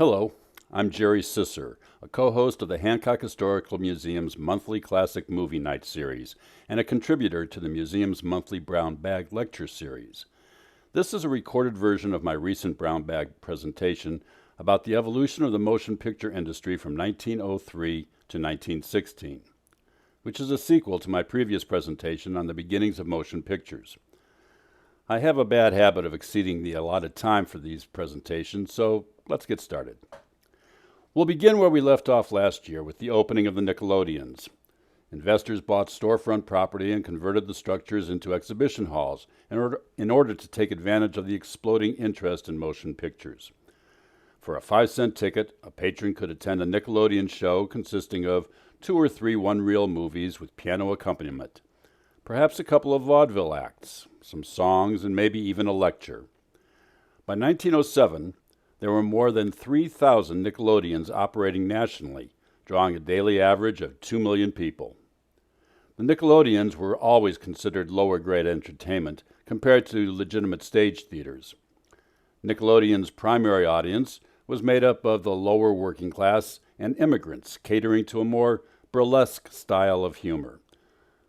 Hello, I'm Jerry Sisser, a co-host of the Hancock Historical Museum's monthly Classic Movie Night series and a contributor to the museum's monthly Brown Bag Lecture series. This is a recorded version of my recent Brown Bag presentation about the evolution of the motion picture industry from 1903 to 1916, which is a sequel to my previous presentation on the beginnings of motion pictures. I have a bad habit of exceeding the allotted time for these presentations, so let's get started. We'll begin where we left off last year with the opening of the Nickelodeons. Investors bought storefront property and converted the structures into exhibition halls in order to take advantage of the exploding interest in motion pictures. For a 5-cent ticket, a patron could attend a Nickelodeon show consisting of 2 or 3 one-reel movies with piano accompaniment, perhaps a couple of vaudeville acts, some songs, and maybe even a lecture. By 1907, there were more than 3,000 Nickelodeons operating nationally, drawing a daily average of 2 million people. The Nickelodeons were always considered lower-grade entertainment compared to legitimate stage theaters. Nickelodeon's primary audience was made up of the lower working class and immigrants, catering to a more burlesque style of humor.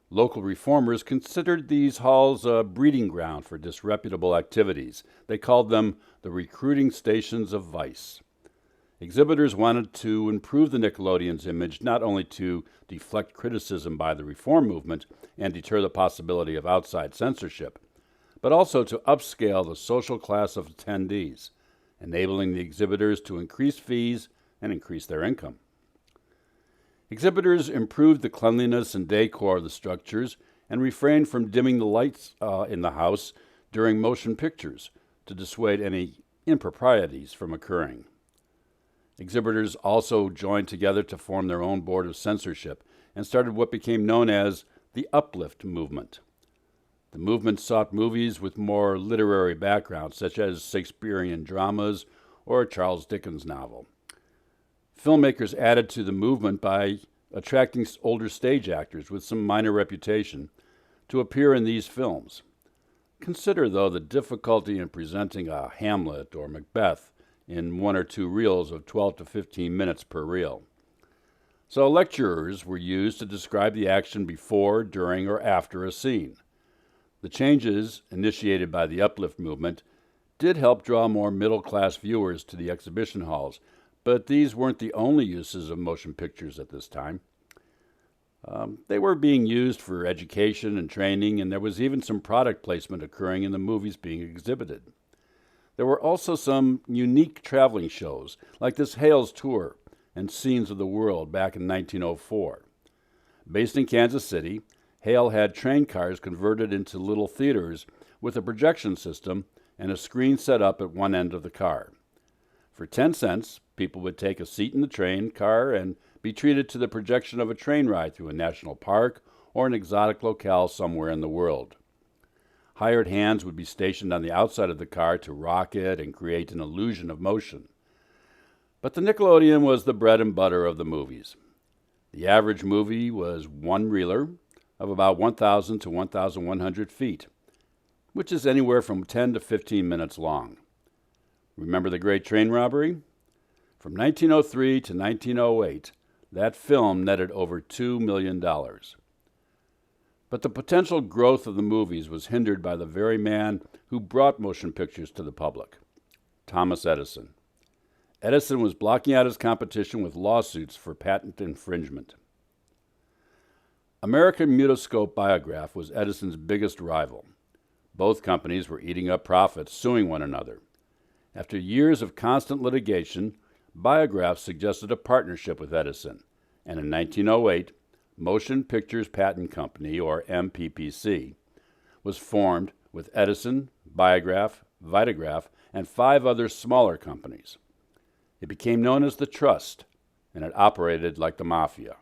Local reformers considered these halls a breeding ground for disreputable activities. They called them the recruiting stations of vice. Exhibitors wanted to improve the Nickelodeon's image not only to deflect criticism by the reform movement and deter the possibility of outside censorship, but also to upscale the social class of attendees, enabling the exhibitors to increase fees and increase their income. Exhibitors improved the cleanliness and decor of the structures and refrained from dimming the lights in the house during motion pictures to dissuade any improprieties from occurring. Exhibitors also joined together to form their own board of censorship and started what became known as the uplift movement. The movement sought movies with more literary backgrounds, such as Shakespearean dramas or a Charles Dickens novel. Filmmakers added to the movement by attracting older stage actors with some minor reputation to appear in these films. Consider, though, the difficulty in presenting a Hamlet or Macbeth in 1 or 2 reels of 12 to 15 minutes per reel. So lecturers were used to describe the action before, during, or after a scene. The changes initiated by the uplift movement did help draw more middle-class viewers to the exhibition halls, but these weren't the only uses of motion pictures at this time. They were being used for education and training, and there was even some product placement occurring in the movies being exhibited. There were also some unique traveling shows, like this Hale's Tour and Scenes of the World back in 1904. Based in Kansas City, Hale had train cars converted into little theaters with a projection system and a screen set up at one end of the car. For 10 cents, people would take a seat in the train car and be treated to the projection of a train ride through a national park or an exotic locale somewhere in the world. Hired hands would be stationed on the outside of the car to rock it and create an illusion of motion. But the Nickelodeon was the bread and butter of the movies. The average movie was one reeler of about 1,000 to 1,100 feet, which is anywhere from 10 to 15 minutes long. Remember the Great Train Robbery? From 1903 to 1908, that film netted over $2 million. But the potential growth of the movies was hindered by the very man who brought motion pictures to the public, Thomas Edison. Edison was blocking out his competition with lawsuits for patent infringement. American Mutoscope Biograph was Edison's biggest rival. Both companies were eating up profits, suing one another. After years of constant litigation, Biograph suggested a partnership with Edison, and in 1908, Motion Pictures Patent Company, or MPPC, was formed with Edison, Biograph, Vitagraph, and 5 other smaller companies. It became known as the Trust, and it operated like the mafia.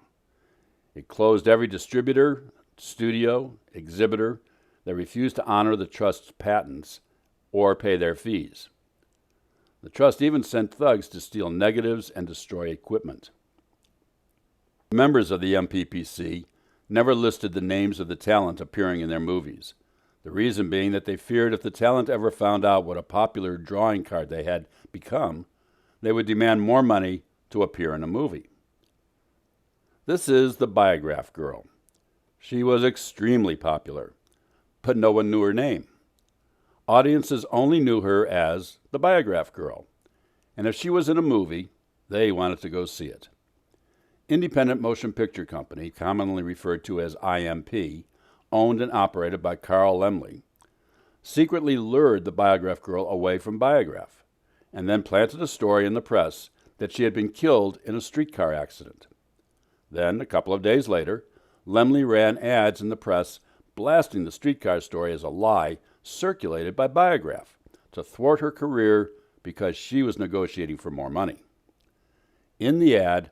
It closed every distributor, studio, exhibitor that refused to honor the Trust's patents or pay their fees. The Trust even sent thugs to steal negatives and destroy equipment. Members of the MPPC never listed the names of the talent appearing in their movies, the reason being that they feared if the talent ever found out what a popular drawing card they had become, they would demand more money to appear in a movie. This is the Biograph Girl. She was extremely popular, but no one knew her name. Audiences only knew her as the Biograph Girl, and if she was in a movie, they wanted to go see it. Independent Motion Picture Company, commonly referred to as IMP, owned and operated by Carl Laemmle, secretly lured the Biograph Girl away from Biograph, and then planted a story in the press that she had been killed in a streetcar accident. Then, a couple of days later, Laemmle ran ads in the press blasting the streetcar story as a lie circulated by Biograph to thwart her career because she was negotiating for more money. In the ad,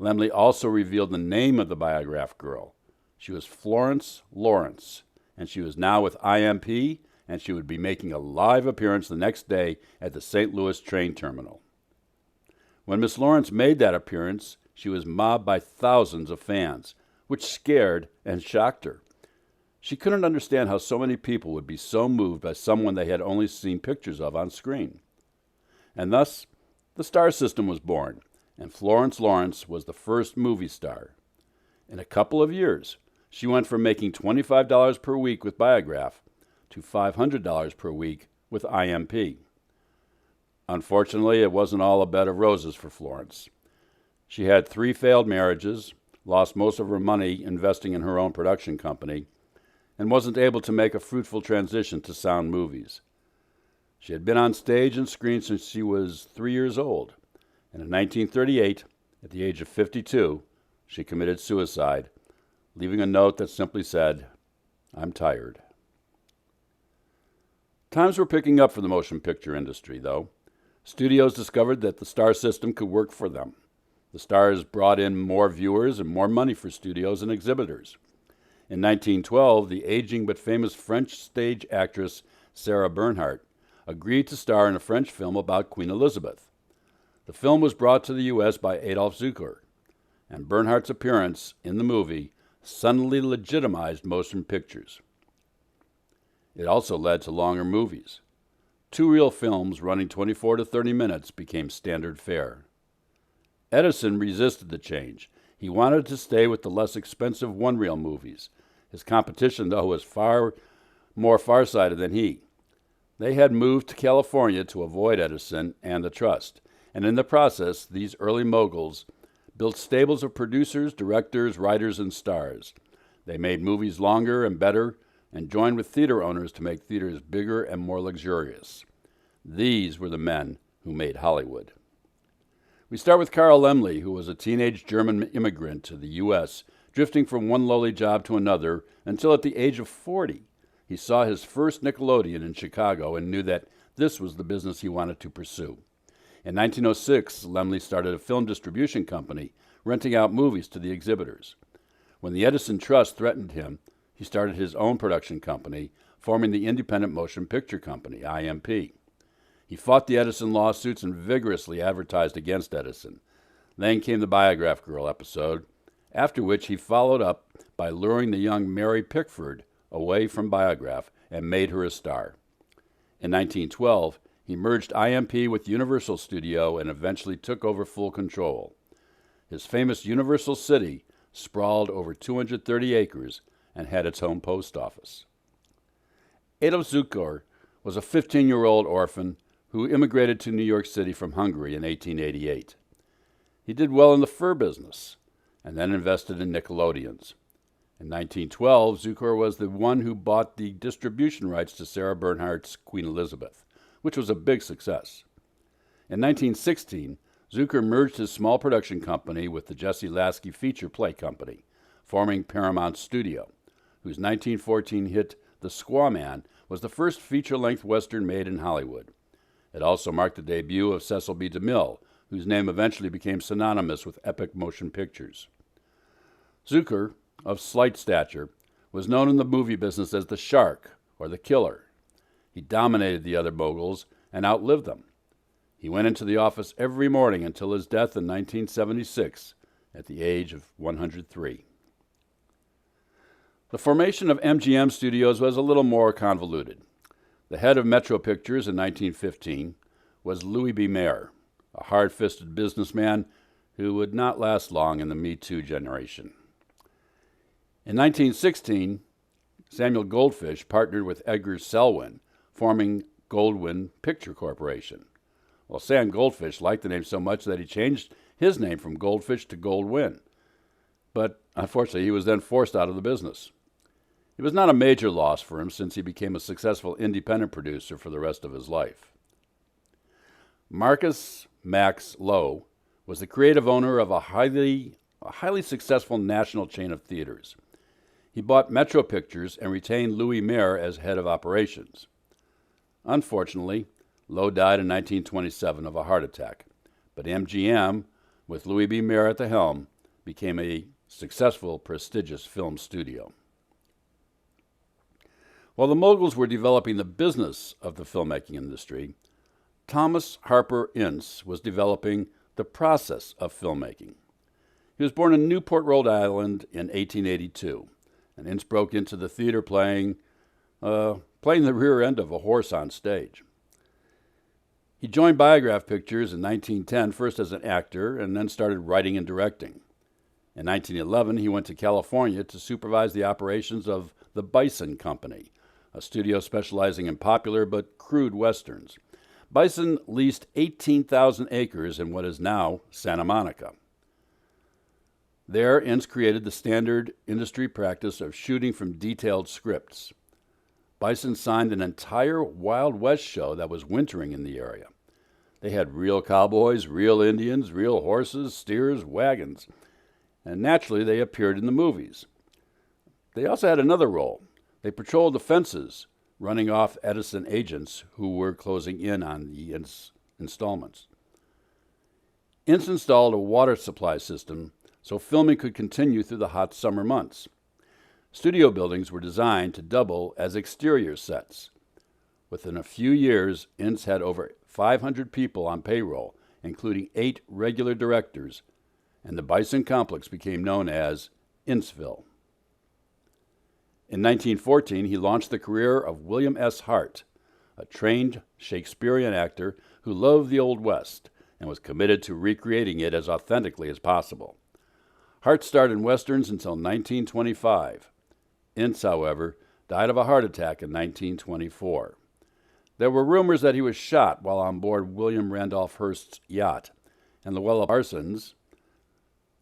Laemmle also revealed the name of the Biograph Girl. She was Florence Lawrence, and she was now with IMP, and she would be making a live appearance the next day at the St. Louis train terminal. When Miss Lawrence made that appearance, she was mobbed by thousands of fans, which scared and shocked her. She couldn't understand how so many people would be so moved by someone they had only seen pictures of on screen. And thus, the star system was born, and Florence Lawrence was the first movie star. In a couple of years, she went from making $25 per week with Biograph to $500 per week with IMP. Unfortunately, it wasn't all a bed of roses for Florence. She had 3 failed marriages, lost most of her money investing in her own production company, and wasn't able to make a fruitful transition to sound movies. She had been on stage and screen since she was 3 years old, and in 1938, at the age of 52, she committed suicide, leaving a note that simply said, "I'm tired." Times were picking up for the motion picture industry, though. Studios discovered that the star system could work for them. The stars brought in more viewers and more money for studios and exhibitors. In 1912, the aging but famous French stage actress Sarah Bernhardt agreed to star in a French film about Queen Elizabeth. The film was brought to the U.S. by Adolf Zukor, and Bernhardt's appearance in the movie suddenly legitimized motion pictures. It also led to longer movies. 2 reel films running 24 to 30 minutes became standard fare. Edison resisted the change. He wanted to stay with the less expensive 1-reel movies. His competition, though, was far more farsighted than he. They had moved to California to avoid Edison and the trust, and in the process, these early moguls built stables of producers, directors, writers, and stars. They made movies longer and better, and joined with theater owners to make theaters bigger and more luxurious. These were the men who made Hollywood. We start with Carl Laemmle, who was a teenage German immigrant to the U.S., drifting from one lowly job to another until at the age of 40, he saw his first Nickelodeon in Chicago and knew that this was the business he wanted to pursue. In 1906, Laemmle started a film distribution company, renting out movies to the exhibitors. When the Edison Trust threatened him, he started his own production company, forming the Independent Motion Picture Company, IMP. He fought the Edison lawsuits and vigorously advertised against Edison. Then came the Biograph Girl episode, after which he followed up by luring the young Mary Pickford away from Biograph and made her a star. In 1912, he merged IMP with Universal Studio and eventually took over full control. His famous Universal City sprawled over 230 acres and had its own post office. Adolf Zukor was a 15-year-old orphan who immigrated to New York City from Hungary in 1888. He did well in the fur business and then invested in Nickelodeons. In 1912, Zukor was the one who bought the distribution rights to Sarah Bernhardt's Queen Elizabeth, which was a big success. In 1916, Zukor merged his small production company with the Jesse Lasky Feature Play Company, forming Paramount Studio, whose 1914 hit The Squaw Man was the first feature-length Western made in Hollywood. It also marked the debut of Cecil B. DeMille, whose name eventually became synonymous with epic motion pictures. Zukor, of slight stature, was known in the movie business as the Shark or the Killer. He dominated the other moguls and outlived them. He went into the office every morning until his death in 1976 at the age of 103. The formation of MGM Studios was a little more convoluted. The head of Metro Pictures in 1915 was Louis B. Mayer. a hard-fisted businessman who would not last long in the Me Too generation. In 1916, Samuel Goldfish partnered with Edgar Selwyn, forming Goldwyn Picture Corporation. Well, Sam Goldfish liked the name so much that he changed his name from Goldfish to Goldwyn. But unfortunately, he was then forced out of the business. It was not a major loss for him since he became a successful independent producer for the rest of his life. Marcus Max Lowe was the creative owner of a highly successful national chain of theaters. He bought Metro Pictures and retained Louis Mayer as head of operations. Unfortunately, Lowe died in 1927 of a heart attack, but MGM, with Louis B. Mayer at the helm, became a successful, prestigious film studio. While the moguls were developing the business of the filmmaking industry, Thomas Harper Ince was developing the process of filmmaking. He was born in Newport, Rhode Island in 1882, and Ince broke into the theater playing the rear end of a horse on stage. He joined Biograph Pictures in 1910, first as an actor, and then started writing and directing. In 1911, he went to California to supervise the operations of the Bison Company, a studio specializing in popular but crude westerns. Bison leased 18,000 acres in what is now Santa Monica. There, Ince created the standard industry practice of shooting from detailed scripts. Bison signed an entire Wild West show that was wintering in the area. They had real cowboys, real Indians, real horses, steers, wagons, and naturally they appeared in the movies. They also had another role. They patrolled the fences, running off Edison agents who were closing in on the installments. Ince installed a water supply system so filming could continue through the hot summer months. Studio buildings were designed to double as exterior sets. Within a few years, Ince had over 500 people on payroll, including 8 regular directors, and the Bison complex became known as Inceville. In 1914, he launched the career of William S. Hart, a trained Shakespearean actor who loved the Old West and was committed to recreating it as authentically as possible. Hart starred in westerns until 1925. Ince, however, died of a heart attack in 1924. There were rumors that he was shot while on board William Randolph Hearst's yacht, and Luella Parsons,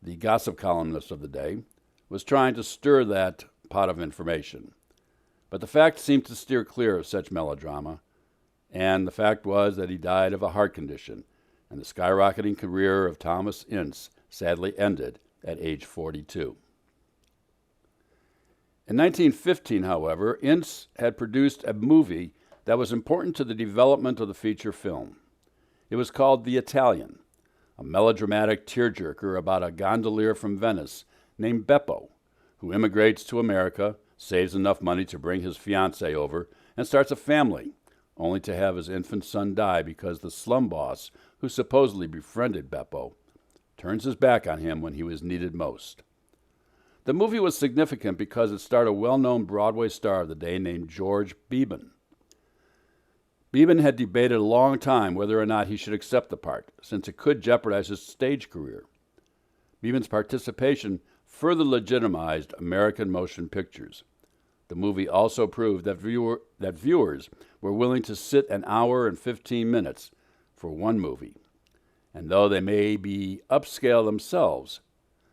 the gossip columnist of the day, was trying to stir that pot of information. But the facts seemed to steer clear of such melodrama, and the fact was that he died of a heart condition, and the skyrocketing career of Thomas Ince sadly ended at age 42. In 1915, however, Ince had produced a movie that was important to the development of the feature film. It was called The Italian, a melodramatic tearjerker about a gondolier from Venice named Beppo, who immigrates to America, saves enough money to bring his fiancée over, and starts a family, only to have his infant son die because the slum boss, who supposedly befriended Beppo, turns his back on him when he was needed most. The movie was significant because it starred a well-known Broadway star of the day named George Beban. Beban had debated a long time whether or not he should accept the part, since it could jeopardize his stage career. Beban's participation further legitimized American motion pictures. The movie also proved that viewers were willing to sit an hour and 15 minutes for one movie. And though they may be upscale themselves,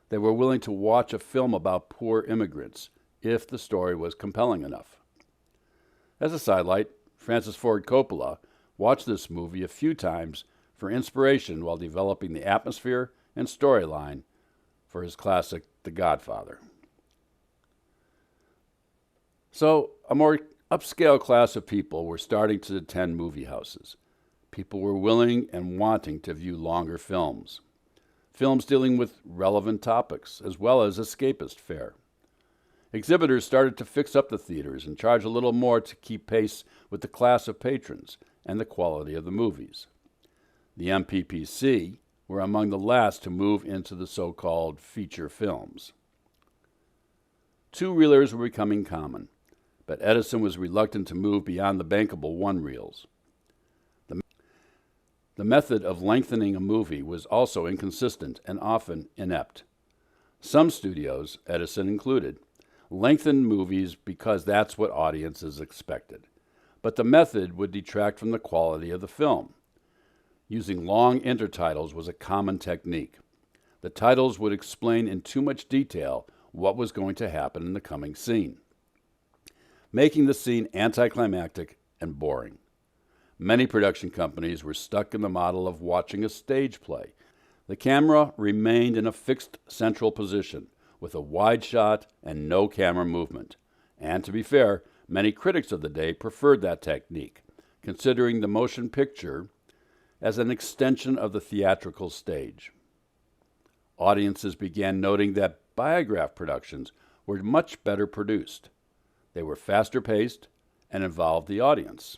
they were willing to watch a film about poor immigrants if the story was compelling enough. As a sidelight, Francis Ford Coppola watched this movie a few times for inspiration while developing the atmosphere and storyline for his classic The Godfather. So, a more upscale class of people were starting to attend movie houses. People were willing and wanting to view longer films dealing with relevant topics, as well as escapist fare. Exhibitors started to fix up the theaters and charge a little more to keep pace with the class of patrons and the quality of the movies. The MPPC were among the last to move into the so-called feature films. Two-reelers were becoming common, but Edison was reluctant to move beyond the bankable one-reels. The method of lengthening a movie was also inconsistent and often inept. Some studios, Edison included, lengthened movies because that's what audiences expected. But the method would detract from the quality of the film. Using long intertitles was a common technique. The titles would explain in too much detail what was going to happen in the coming scene, making the scene anticlimactic and boring. Many production companies were stuck in the model of watching a stage play. The camera remained in a fixed central position, with a wide shot and no camera movement. And to be fair, many critics of the day preferred that technique, considering the motion picture as an extension of the theatrical stage. Audiences began noting that biograph productions were much better produced. They were faster paced and involved the audience.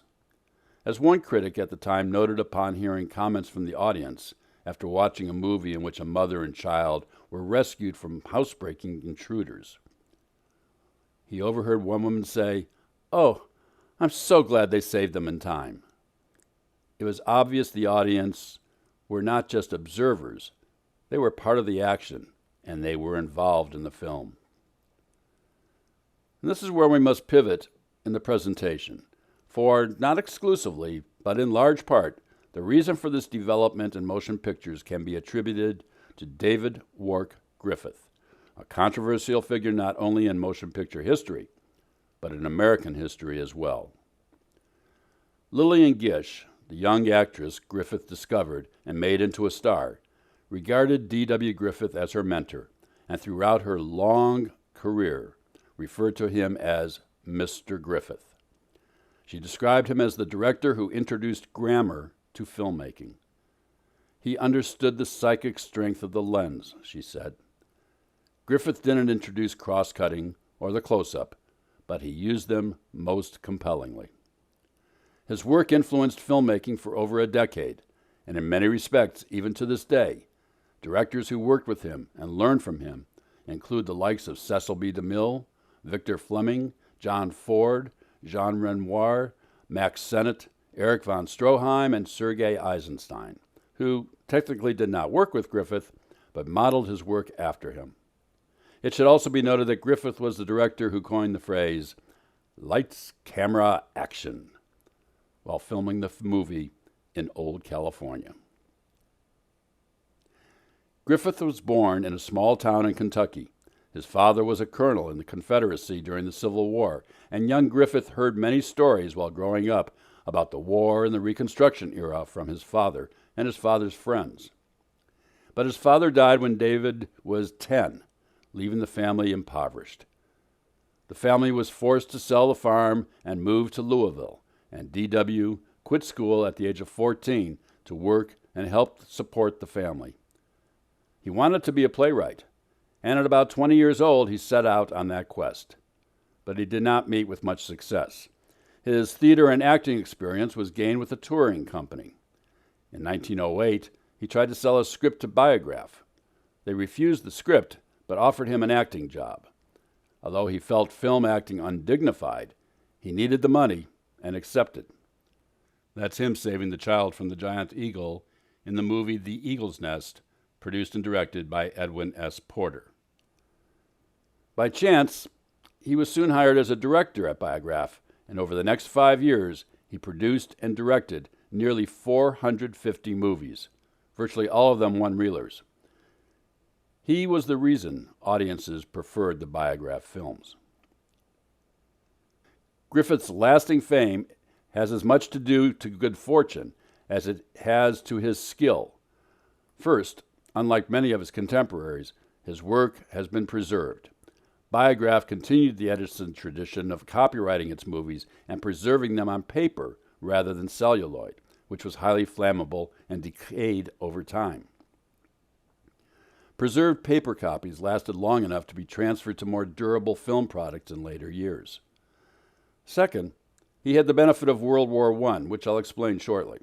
As one critic at the time noted upon hearing comments from the audience after watching a movie in which a mother and child were rescued from housebreaking intruders, he overheard one woman say, "Oh, I'm so glad they saved them in time." It was obvious the audience were not just observers, they were part of the action, and they were involved in the film. And this is where we must pivot in the presentation, for not exclusively, but in large part, the reason for this development in motion pictures can be attributed to David Wark Griffith, a controversial figure not only in motion picture history, but in American history as well. Lillian Gish, the young actress Griffith discovered and made into a star, regarded D.W. Griffith as her mentor, and throughout her long career referred to him as Mr. Griffith. She described him as the director who introduced grammar to filmmaking. He understood the psychic strength of the lens, she said. Griffith didn't introduce cross-cutting or the close-up, but he used them most compellingly. His work influenced filmmaking for over a decade, and in many respects, even to this day, directors who worked with him and learned from him include the likes of Cecil B. DeMille, Victor Fleming, John Ford, Jean Renoir, Max Sennett, Erich von Stroheim, and Sergei Eisenstein, who technically did not work with Griffith, but modeled his work after him. It should also be noted that Griffith was the director who coined the phrase, "lights, camera, action," while filming the movie in Old California. Griffith was born in a small town in Kentucky. His father was a colonel in the Confederacy during the Civil War, and young Griffith heard many stories while growing up about the war and the Reconstruction era from his father and his father's friends. But his father died when David was 10, leaving the family impoverished. The family was forced to sell the farm and move to Louisville, and D.W. quit school at the age of 14 to work and help support the family. He wanted to be a playwright, and at about 20 years old, he set out on that quest. But he did not meet with much success. His theater and acting experience was gained with a touring company. In 1908, he tried to sell a script to Biograph. They refused the script, but offered him an acting job. Although he felt film acting undignified, he needed the money and accepted. That's him saving the child from the giant eagle in the movie The Eagle's Nest, produced and directed by Edwin S. Porter. By chance, he was soon hired as a director at Biograph, and over the next 5 years, he produced and directed nearly 450 movies, virtually all of them one-reelers. He was the reason audiences preferred the Biograph films. Griffith's lasting fame has as much to do to good fortune as it has to his skill. First, unlike many of his contemporaries, his work has been preserved. Biograph continued the Edison tradition of copyrighting its movies and preserving them on paper rather than celluloid, which was highly flammable and decayed over time. Preserved paper copies lasted long enough to be transferred to more durable film products in later years. Second, he had the benefit of World War I, which I'll explain shortly.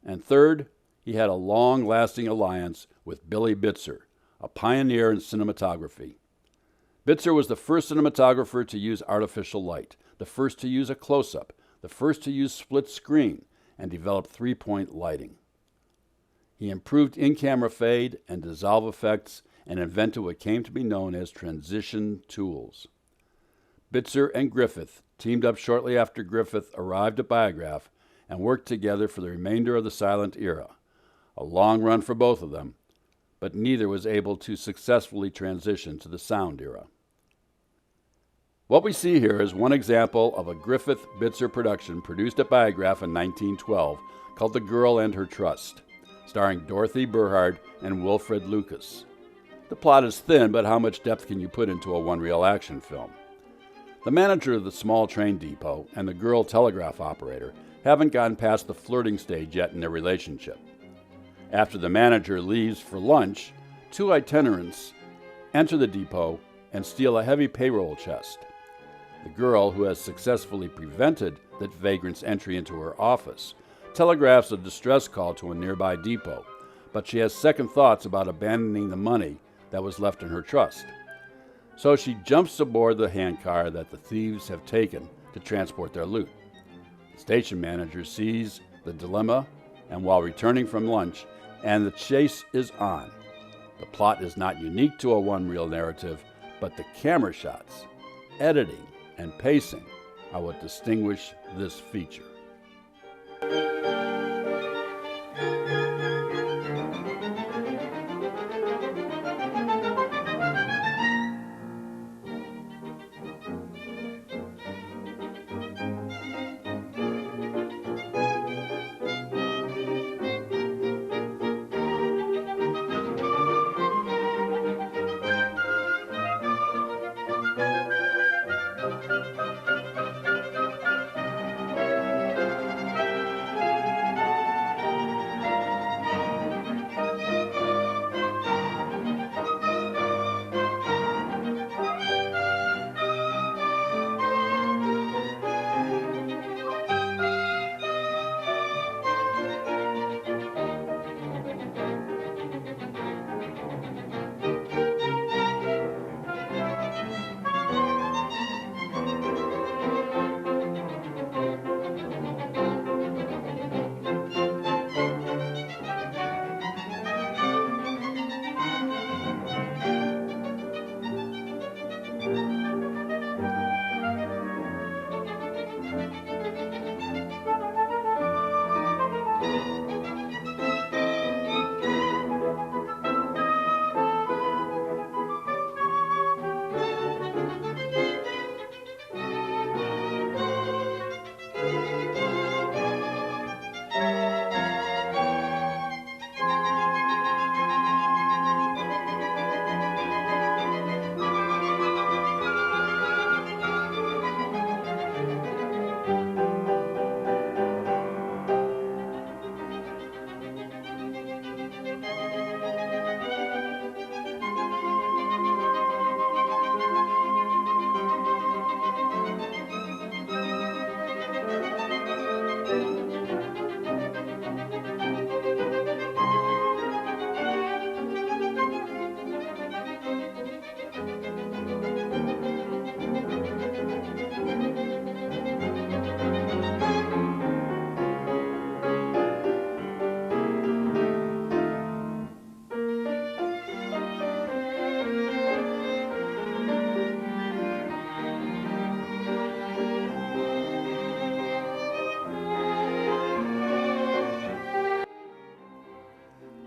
And third, he had a long-lasting alliance with Billy Bitzer, a pioneer in cinematography. Bitzer was the first cinematographer to use artificial light, the first to use a close-up, the first to use split screen, and develop three-point lighting. He improved in-camera fade and dissolve effects and invented what came to be known as transition tools. Bitzer and Griffith teamed up shortly after Griffith arrived at Biograph and worked together for the remainder of the silent era. A long run for both of them, but neither was able to successfully transition to the sound era. What we see here is one example of a Griffith-Bitzer production produced at Biograph in 1912 called The Girl and Her Trust, starring Dorothy Burhard and Wilfred Lucas. The plot is thin, but how much depth can you put into a one-reel action film? The manager of the small train depot and the girl telegraph operator haven't gotten past the flirting stage yet in their relationship. After the manager leaves for lunch, two itinerants enter the depot and steal a heavy payroll chest. The girl, who has successfully prevented that vagrant's entry into her office, telegraphs a distress call to a nearby depot, but she has second thoughts about abandoning the money that was left in her trust. So she jumps aboard the handcar that the thieves have taken to transport their loot. The station manager sees the dilemma, and while returning from lunch, and the chase is on. The plot is not unique to a one-reel narrative, but the camera shots, editing, and pacing are what distinguish this feature.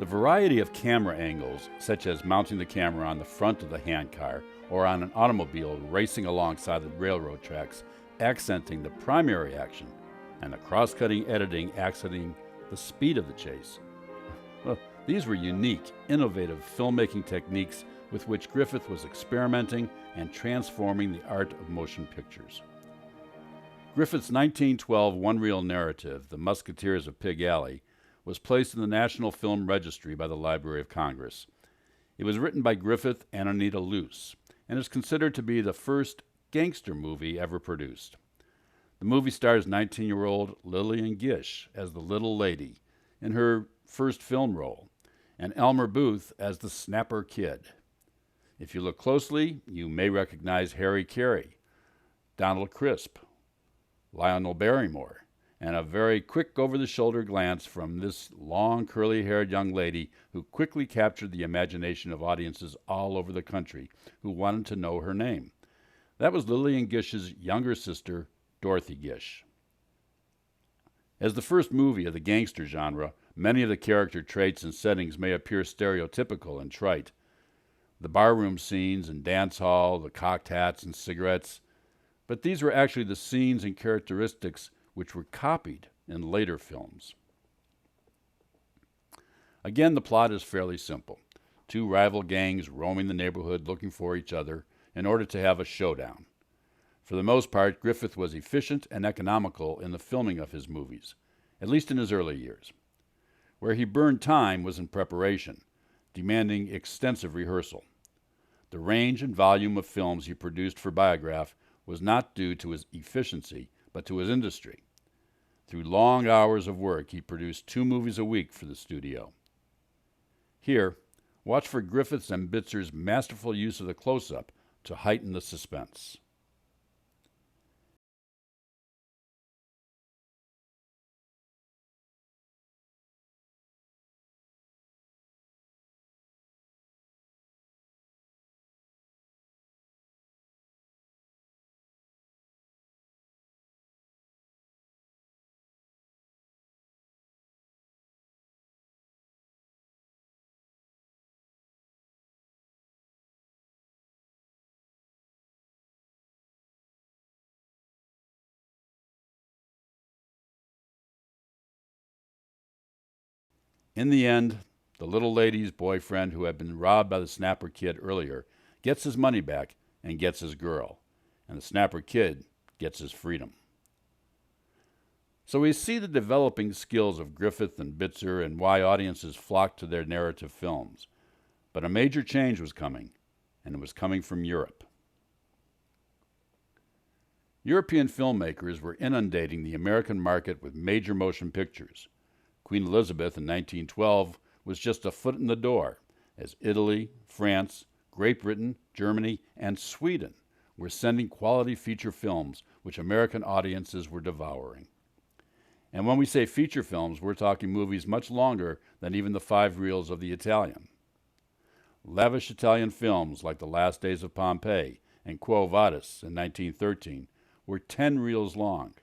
The variety of camera angles, such as mounting the camera on the front of the handcar or on an automobile racing alongside the railroad tracks, accenting the primary action, and the cross-cutting editing accenting the speed of the chase. Well, these were unique, innovative filmmaking techniques with which Griffith was experimenting and transforming the art of motion pictures. Griffith's 1912 one-reel narrative, The Musketeers of Pig Alley, was placed in the National Film Registry by the Library of Congress. It was written by Griffith and Anita Luce, and is considered to be the first gangster movie ever produced. The movie stars 19-year-old Lillian Gish as the Little Lady in her first film role, and Elmer Booth as the Snapper Kid. If you look closely, you may recognize Harry Carey, Donald Crisp, Lionel Barrymore, and a very quick over-the-shoulder glance from this long, curly-haired young lady who quickly captured the imagination of audiences all over the country who wanted to know her name. That was Lillian Gish's younger sister, Dorothy Gish. As the first movie of the gangster genre, many of the character traits and settings may appear stereotypical and trite. The barroom scenes and dance hall, the cocked hats and cigarettes, but these were actually the scenes and characteristics which were copied in later films. Again, the plot is fairly simple. Two rival gangs roaming the neighborhood looking for each other in order to have a showdown. For the most part, Griffith was efficient and economical in the filming of his movies, at least in his early years. Where he burned time was in preparation, demanding extensive rehearsal. The range and volume of films he produced for Biograph was not due to his efficiency, but to his industry. Through long hours of work, he produced 2 movies a week for the studio. Here, watch for Griffith's and Bitzer's masterful use of the close-up to heighten the suspense. In the end, the little lady's boyfriend, who had been robbed by the Snapper Kid earlier, gets his money back and gets his girl, and the Snapper Kid gets his freedom. So we see the developing skills of Griffith and Bitzer and why audiences flocked to their narrative films. But a major change was coming, and it was coming from Europe. European filmmakers were inundating the American market with major motion pictures. Queen Elizabeth in 1912 was just a foot in the door, as Italy, France, Great Britain, Germany, and Sweden were sending quality feature films which American audiences were devouring. And when we say feature films, we're talking movies much longer than even the 5 reels of the Italian. Lavish Italian films like The Last Days of Pompeii and Quo Vadis in 1913 were 10 reels long,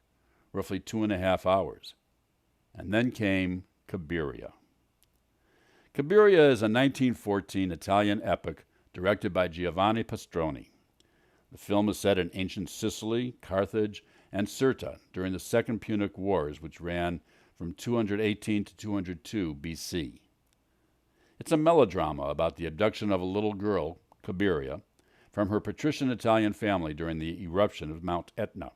roughly 2.5 hours. And then came Cabiria. Cabiria is a 1914 Italian epic directed by Giovanni Pastroni. The film is set in ancient Sicily, Carthage, and Cirta during the Second Punic Wars, which ran from 218 to 202 BC. It's a melodrama about the abduction of a little girl, Cabiria, from her patrician Italian family during the eruption of Mount Etna.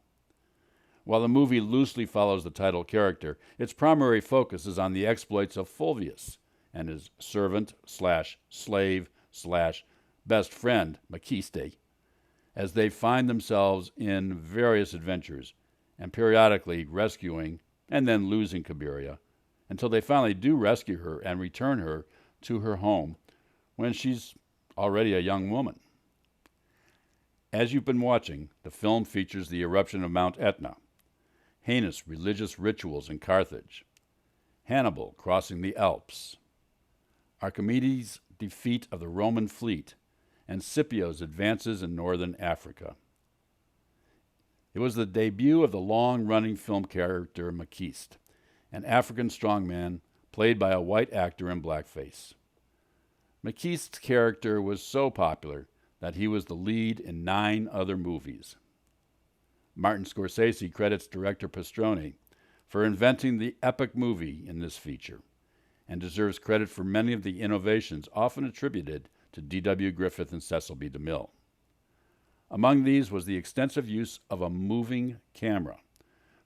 While the movie loosely follows the title character, its primary focus is on the exploits of Fulvius and his servant/slave/best friend, Makiste, as they find themselves in various adventures and periodically rescuing and then losing Cabiria until they finally do rescue her and return her to her home when she's already a young woman. As you've been watching, the film features the eruption of Mount Etna, heinous religious rituals in Carthage, Hannibal crossing the Alps, Archimedes' defeat of the Roman fleet, and Scipio's advances in northern Africa. It was the debut of the long-running film character Makiste, an African strongman played by a white actor in blackface. Makiste's character was so popular that he was the lead in 9 other movies. Martin Scorsese credits director Pastroni for inventing the epic movie in this feature and deserves credit for many of the innovations often attributed to D.W. Griffith and Cecil B. DeMille. Among these was the extensive use of a moving camera,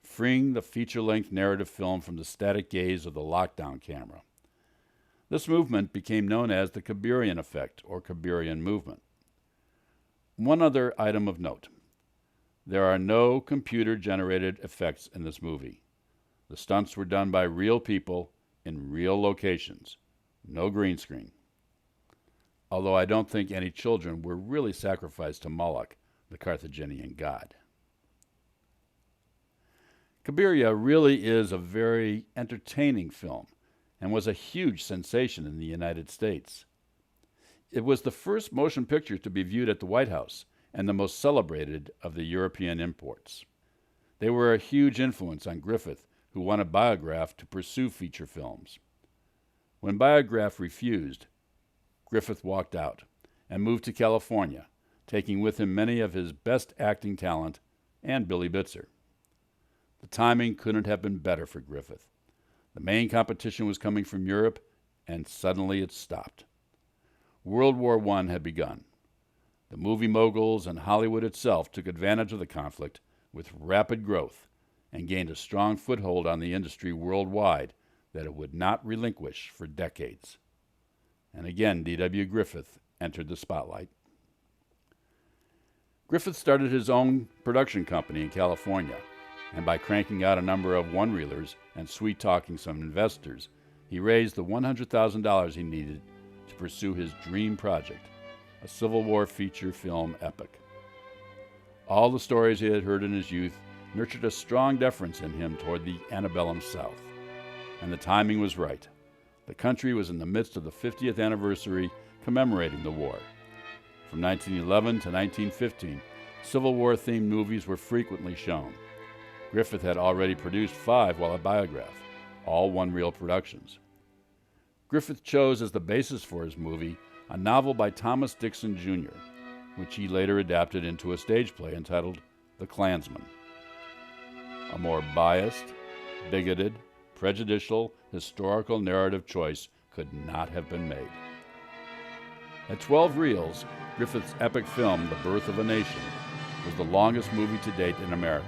freeing the feature-length narrative film from the static gaze of the lockdown camera. This movement became known as the Kabirian effect or Kabirian movement. One other item of note. There are no computer-generated effects in this movie. The stunts were done by real people in real locations. No green screen. Although I don't think any children were really sacrificed to Moloch, the Carthaginian god. Cabiria really is a very entertaining film and was a huge sensation in the United States. It was the first motion picture to be viewed at the White House and the most celebrated of the European imports. They were a huge influence on Griffith, who wanted Biograph to pursue feature films. When Biograph refused, Griffith walked out and moved to California, taking with him many of his best acting talent and Billy Bitzer. The timing couldn't have been better for Griffith. The main competition was coming from Europe, and suddenly it stopped. World War I had begun. The movie moguls and Hollywood itself took advantage of the conflict with rapid growth and gained a strong foothold on the industry worldwide that it would not relinquish for decades. And again, D.W. Griffith entered the spotlight. Griffith started his own production company in California, and by cranking out a number of one-reelers and sweet-talking some investors, he raised the $100,000 he needed to pursue his dream project, a Civil War feature film epic. All the stories he had heard in his youth nurtured a strong deference in him toward the antebellum South, and the timing was right. The country was in the midst of the 50th anniversary commemorating the war. From 1911 to 1915, Civil War-themed movies were frequently shown. Griffith had already produced 5 while at Biograph, all one-reel productions. Griffith chose as the basis for his movie a novel by Thomas Dixon, Jr., which he later adapted into a stage play entitled The Klansman. A more biased, bigoted, prejudicial, historical narrative choice could not have been made. At 12 reels, Griffith's epic film, The Birth of a Nation, was the longest movie to date in America.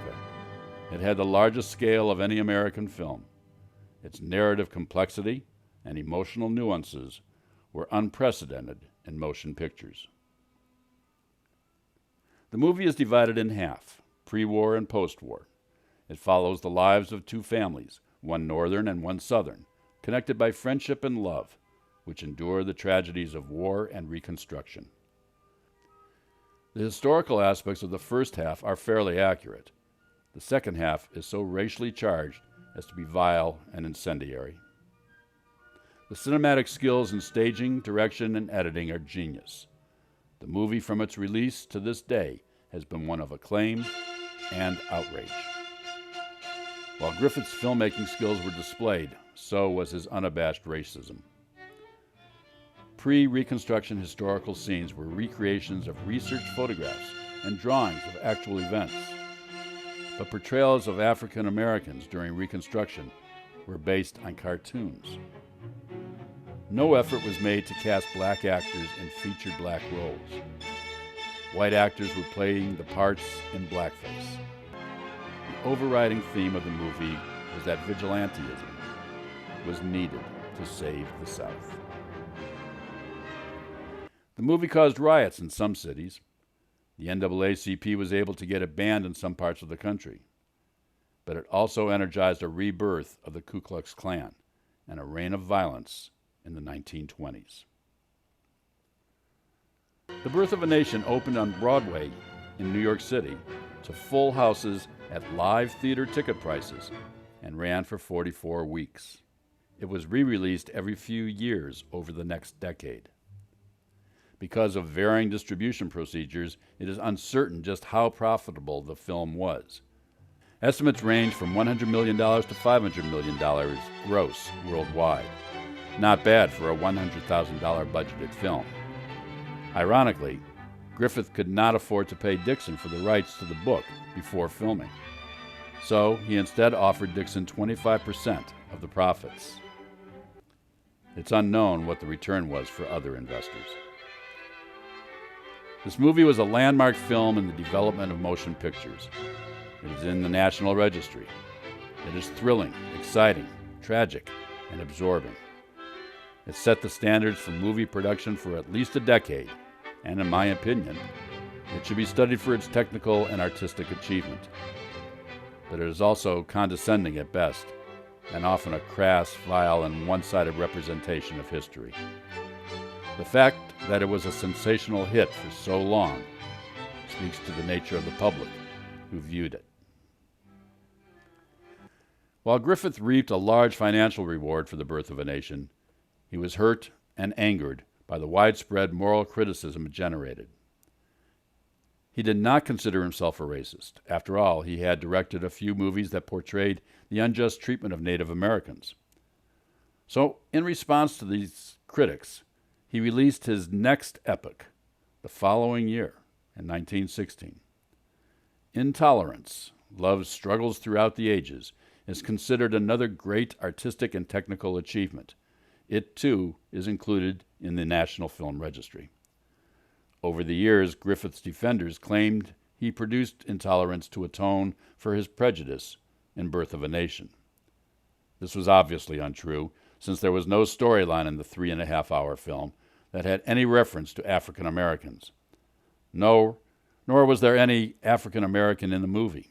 It had the largest scale of any American film. Its narrative complexity and emotional nuances were unprecedented in motion pictures. The movie is divided in half, pre-war and post-war. It follows the lives of 2 families, one northern and one southern, connected by friendship and love, which endure the tragedies of war and Reconstruction. The historical aspects of the first half are fairly accurate. The second half is so racially charged as to be vile and incendiary. The cinematic skills in staging, direction, and editing are genius. The movie from its release to this day has been one of acclaim and outrage. While Griffith's filmmaking skills were displayed, so was his unabashed racism. Pre-Reconstruction historical scenes were recreations of researched photographs and drawings of actual events. But portrayals of African Americans during Reconstruction were based on cartoons. No effort was made to cast black actors in featured black roles. White actors were playing the parts in blackface. The overriding theme of the movie was that vigilantism was needed to save the South. The movie caused riots in some cities. The NAACP was able to get it banned in some parts of the country. But it also energized a rebirth of the Ku Klux Klan and a reign of violence in the 1920s. The Birth of a Nation opened on Broadway in New York City to full houses at live theater ticket prices and ran for 44 weeks. It was re-released every few years over the next decade. Because of varying distribution procedures, it is uncertain just how profitable the film was. Estimates range from $100 million to $500 million gross worldwide. Not bad for a $100,000 budgeted film. Ironically, Griffith could not afford to pay Dixon for the rights to the book before filming. So he instead offered Dixon 25% of the profits. It's unknown what the return was for other investors. This movie was a landmark film in the development of motion pictures. It is in the National Registry. It is thrilling, exciting, tragic, and absorbing. It set the standards for movie production for at least a decade, and in my opinion, it should be studied for its technical and artistic achievement. But it is also condescending at best, and often a crass, vile, and one-sided representation of history. The fact that it was a sensational hit for so long speaks to the nature of the public who viewed it. While Griffith reaped a large financial reward for The Birth of a Nation, he was hurt and angered by the widespread moral criticism it generated. He did not consider himself a racist. After all, he had directed a few movies that portrayed the unjust treatment of Native Americans. So, in response to these critics, he released his next epic the following year, in 1916. Intolerance, Love's Struggles Throughout the Ages, is considered another great artistic and technical achievement. It, too, is included in the National Film Registry. Over the years, Griffith's defenders claimed he produced Intolerance to atone for his prejudice in Birth of a Nation. This was obviously untrue, since there was no storyline in the 3.5-hour film that had any reference to African Americans. Nor was there any African American in the movie.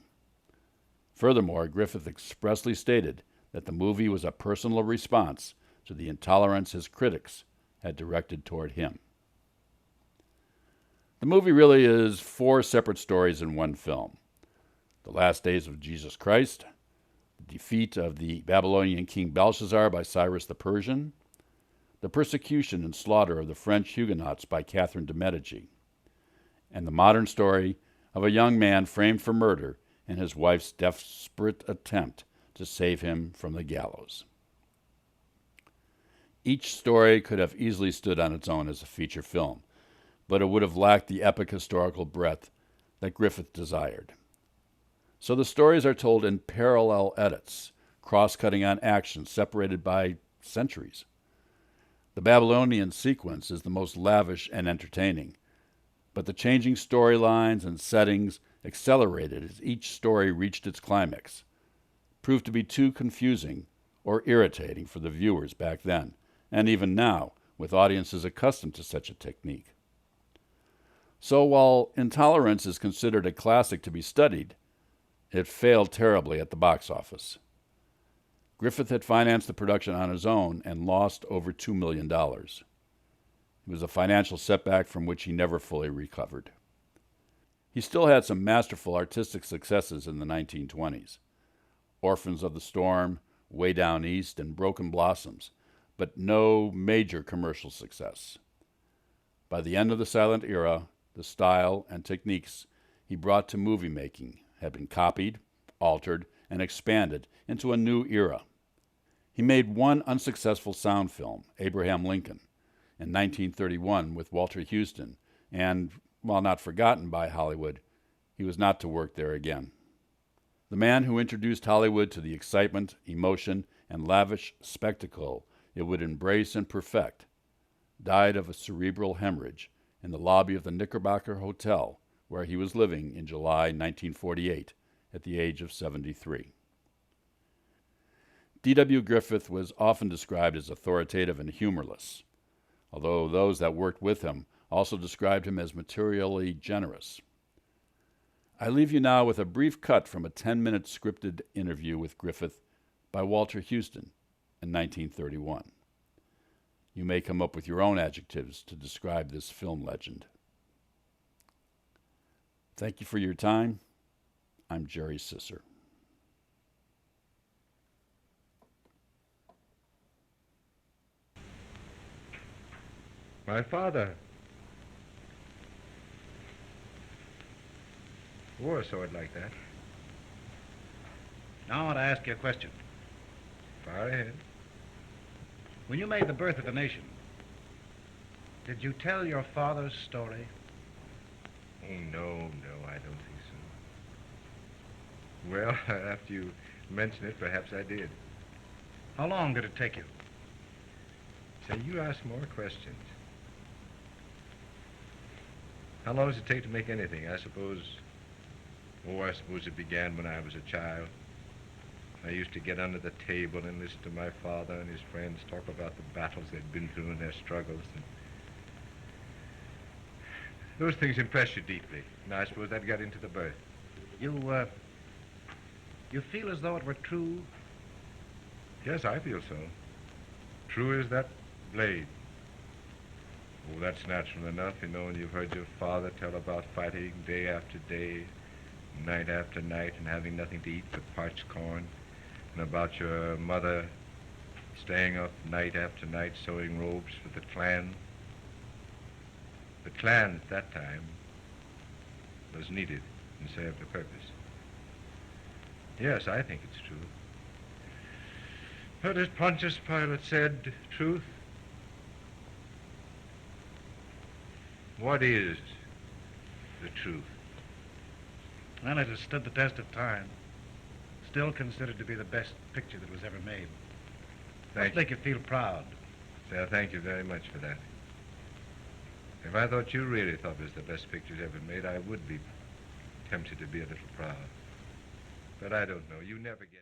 Furthermore, Griffith expressly stated that the movie was a personal response to the intolerance his critics had directed toward him. The movie really is 4 separate stories in one film. The last days of Jesus Christ, the defeat of the Babylonian king Belshazzar by Cyrus the Persian, the persecution and slaughter of the French Huguenots by Catherine de' Medici, and the modern story of a young man framed for murder and his wife's desperate attempt to save him from the gallows. Each story could have easily stood on its own as a feature film, but it would have lacked the epic historical breadth that Griffith desired. So the stories are told in parallel edits, cross-cutting on action separated by centuries. The Babylonian sequence is the most lavish and entertaining, but the changing storylines and settings accelerated as each story reached its climax, proved to be too confusing or irritating for the viewers back then, and even now, with audiences accustomed to such a technique. So while Intolerance is considered a classic to be studied, it failed terribly at the box office. Griffith had financed the production on his own and lost over $2 million. It was a financial setback from which he never fully recovered. He still had some masterful artistic successes in the 1920s. Orphans of the Storm, Way Down East, and Broken Blossoms, but no major commercial success. By the end of the silent era, the style and techniques he brought to movie making had been copied, altered, and expanded into a new era. He made one unsuccessful sound film, Abraham Lincoln, in 1931 with Walter Huston, and, while not forgotten by Hollywood, he was not to work there again. The man who introduced Hollywood to the excitement, emotion, and lavish spectacle it would embrace and perfect died of a cerebral hemorrhage in the lobby of the Knickerbocker Hotel, where he was living in July 1948 at the age of 73. D.W. Griffith was often described as authoritative and humorless, although those that worked with him also described him as materially generous. I leave you now with a brief cut from a 10-minute scripted interview with Griffith by Walter Huston in 1931. You may come up with your own adjectives to describe this film legend. Thank you for your time. I'm Jerry Sisser. My father wore a sword like that. Now I want to ask you a question. Far ahead. When you made The Birth of a Nation, did you tell your father's story? Oh, no, I don't think so. Well, after you mention it, perhaps I did. How long did it take you? Say, you ask more questions. How long does it take to make anything? I suppose it began when I was a child. I used to get under the table and listen to my father and his friends talk about the battles they'd been through and their struggles. And those things impressed you deeply, and I suppose that got into the birth. You feel as though it were true? Yes, I feel so. True as that blade. Oh, that's natural enough, you know, when you've heard your father tell about fighting day after day, night after night, and having nothing to eat but parched corn, And about your mother staying up night after night sewing robes for the Klan. The Klan at that time was needed and served a purpose. Yes, I think it's true. But as Pontius Pilate said, truth? What is the truth? Well, it has stood the test of time. Still considered to be the best picture that was ever made. Must make you feel proud. Sir, thank you very much for that. If I thought you really thought it was the best pictures ever made, I would be tempted to be a little proud. But I don't know. You never get...